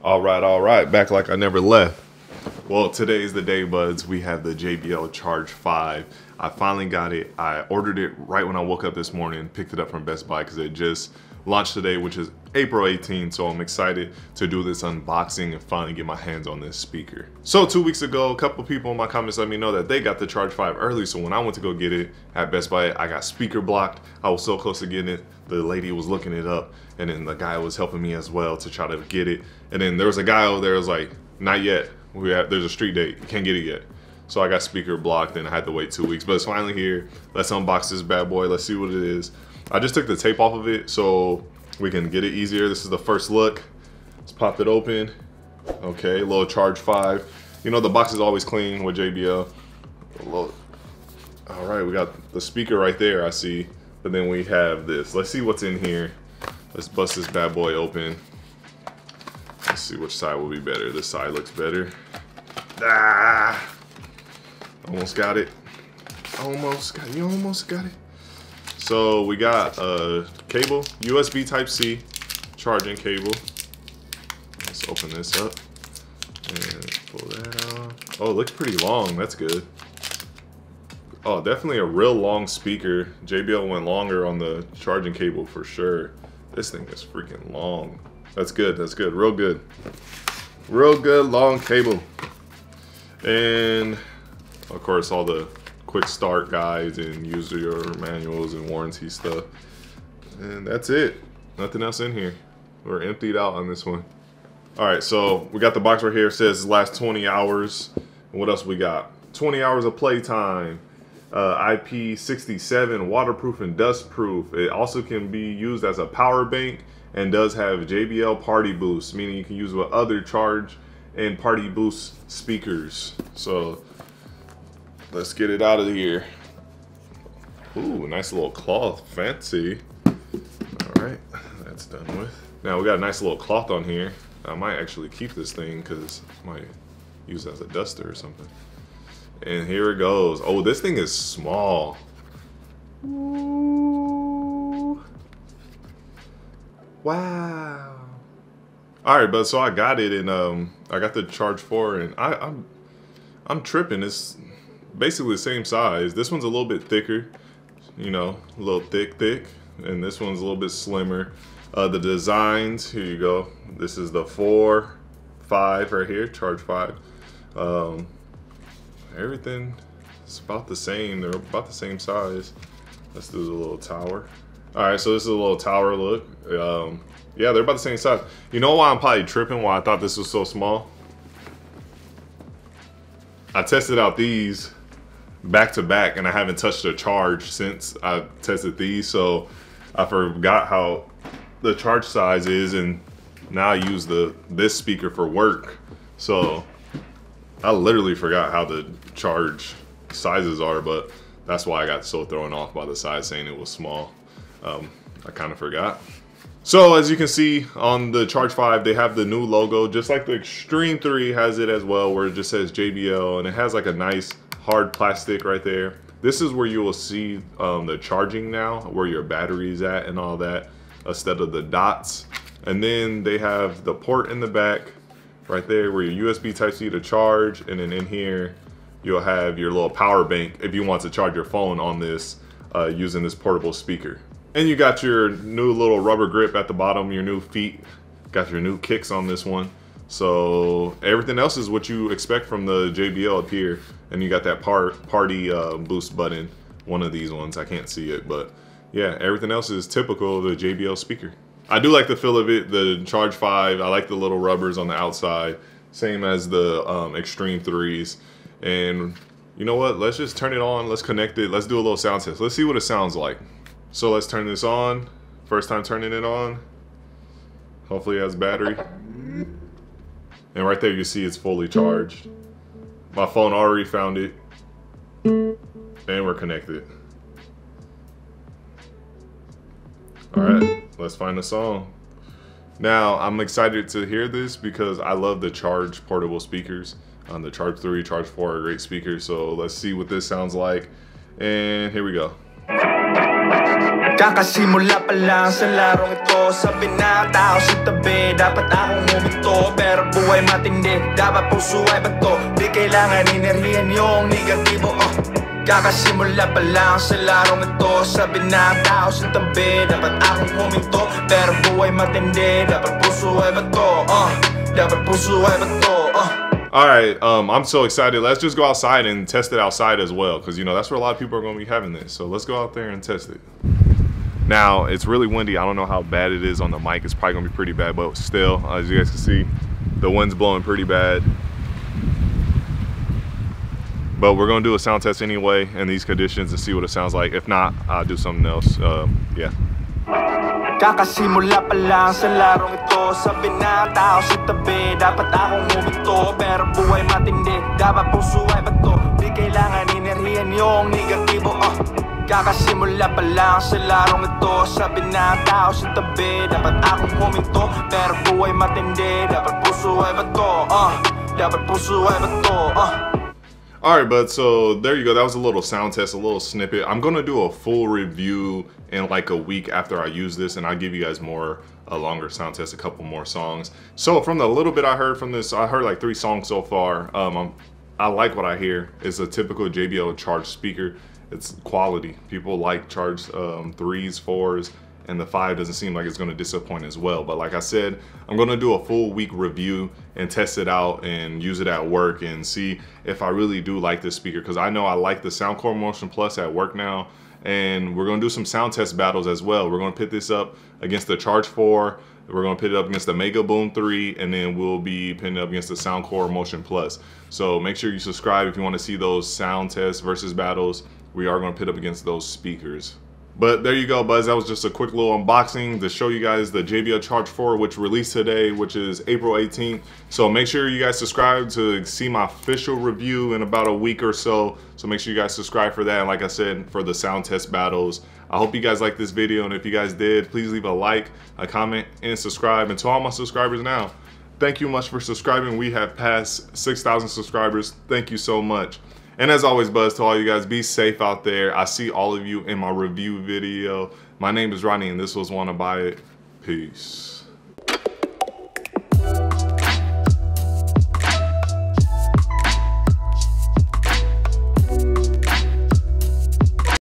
All right, back like I never left. Well, today is the day, buds. We have the JBL Charge 5. I finally got it. I ordered it right when I woke up this morning, picked it up from Best Buy because it just launched today, which is April 18th. So I'm excited to do this unboxing and finally get my hands on this speaker. So 2 weeks ago, a couple people in my comments let me know that they got the Charge 5 early. So when I went to go get it at Best Buy, I got speaker blocked. I was so close to getting it. The lady was looking it up, and then the guy was helping me as well to try to get it. And then there was a guy over there who was like, not yet. There's a street date. You can't get it yet. So I got speaker blocked and I had to wait 2 weeks, but it's finally here. Let's unbox this bad boy. Let's see what it is. I just took the tape off of it so we can get it easier. This is the first look. Let's pop it open. Okay, little Charge 5. You know, the box is always clean with JBL. All right, we got the speaker right there, I see. But then we have this. Let's see what's in here. Let's bust this bad boy open. Let's see which side will be better. This side looks better. Ah! Almost got it. Almost got it. You almost got it. So we got a cable, USB Type-C charging cable. Let's open this up and pull that out. Oh, it looks pretty long. That's good. Oh, definitely a real long speaker. JBL went longer on the charging cable for sure. This thing is freaking long. That's good. That's good. Real good. Real good long cable. And of course, all the quick start guides and user manuals and warranty stuff. And that's it. Nothing else in here. We're emptied out on this one. All right, so we got the box right here. It says last 20 hours. And what else we got? 20 hours of playtime. IP67, waterproof and dust proof. It also can be used as a power bank and does have JBL Party Boost, meaning you can use with other Charge and Party Boost speakers. So let's get it out of here. Ooh, nice little cloth, fancy. All right, that's done with. Now we got a nice little cloth on here. I might actually keep this thing because I might use it as a duster or something. And here it goes. Oh, this thing is small. Ooh. Wow. All right, but so I got it, and I got the Charge 4, and I'm tripping. It's basically the same size. This one's a little bit thicker, you know, a little thick, and this one's a little bit slimmer. The designs, here you go. This is the 4, 5 right here, Charge 5. Everything is about the same. They're about the same size. Let's do the little tower. All right, so this is a little tower look. Yeah, they're about the same size. You know why I'm probably tripping, why I thought this was so small? I tested out these back to back, and I haven't touched a Charge since I tested these, so I forgot how the Charge size is, and now I use this speaker for work. So I literally forgot how the Charge sizes are, but that's why I got so thrown off by the size saying it was small. I kind of forgot. So as you can see on the Charge 5, they have the new logo, just like the Extreme 3 has it as well, where it just says JBL, and it has like a nice hard plastic right there. This is where you will see the charging now, where your battery's at and all that, instead of the dots. And then they have the port in the back right there where your USB Type-C to charge, and then in here you'll have your little power bank if you want to charge your phone on this using this portable speaker. And you got your new little rubber grip at the bottom, your new feet, got your new kicks on this one. So everything else is what you expect from the JBL up here, and you got that party boost button, one of these ones. I can't see it, but yeah, everything else is typical of the JBL speaker. I do like the feel of it, the Charge 5. I like the little rubbers on the outside, same as the Extreme 3s. And you know what? Let's just turn it on. Let's connect it. Let's do a little sound test. Let's see what it sounds like. So let's turn this on. First time turning it on. Hopefully it has battery. And right there you see it's fully charged. My phone already found it. And we're connected. All right, let's find a song. Now, I'm excited to hear this because I love the Charge portable speakers. The Charge 3, Charge 4 are great speakers. So let's see what this sounds like. And here we go. Kakasimula pa lang sa larong ito. Sabi na tao sa tabi, dapat akong huminto. Pero buhay matindi, dapat puso ay bato. Di kailangan inerhiyan yung negatibo. Kakasimula pa lang sa larong ito. Sabi na tao sa tabi, dapat akong huminto. Pero buhay matindi, dapat puso ay bato. Dapat puso ay bato. All right, I'm so excited. Let's just go outside and test it outside as well, because you know that's where a lot of people are going to be having this. So let's go out there and test it. Now it's really windy. I don't know how bad it is on the mic. It's probably going to be pretty bad, but still, as you guys can see, the wind's blowing pretty bad. But we're going to do a sound test anyway in these conditions and see what it sounds like. If not, I'll do something else. Yeah. Kakasimula pa lang sa larong ito. Sabi na tao sa tabi, dapat akong huminto. Pero buhay matindi, dapat puso ay bato. Di kailangan inerhiyan yung negatibo. Kakasimula pa lang sa larong ito. Sabi na tao sa tabi, dapat akong huminto. Pero buhay matindi, dapat puso ay bato. Dapat puso ay bato. All right, bud, so there you go. That was a little sound test, a little snippet. I'm gonna do a full review in like a week after I use this, and I'll give you guys a longer sound test, a couple more songs. So from the little bit I heard from this, I heard like 3 songs so far. I like what I hear. It's a typical JBL Charge speaker. It's quality. People like Charge 3s, 4s, and the 5 doesn't seem like it's going to disappoint as well. But like I said, I'm going to do a full week review and test it out and use it at work and see if I really do like this speaker, because I know I like the Soundcore Motion Plus at work now. And we're going to do some sound test battles as well. We're going to pit this up against the Charge 4. We're going to pit it up against the Mega Boom 3, and then we'll be pitting it up against the Soundcore Motion Plus. So make sure you subscribe if you want to see those sound tests versus battles. We are going to pit up against those speakers. But there you go, buds. That was just a quick little unboxing to show you guys the JBL Charge 4, which released today, which is April 18th. So make sure you guys subscribe to see my official review in about a week or so. So make sure you guys subscribe for that. And like I said, for the sound test battles. I hope you guys liked this video. And if you guys did, please leave a like, a comment, and subscribe. And to all my subscribers now, thank you much for subscribing. We have passed 6,000 subscribers. Thank you so much. And as always, buzz, to all you guys, be safe out there. I see all of you in my review video. My name is Ronnie, and this was Wanna Buy It. Peace.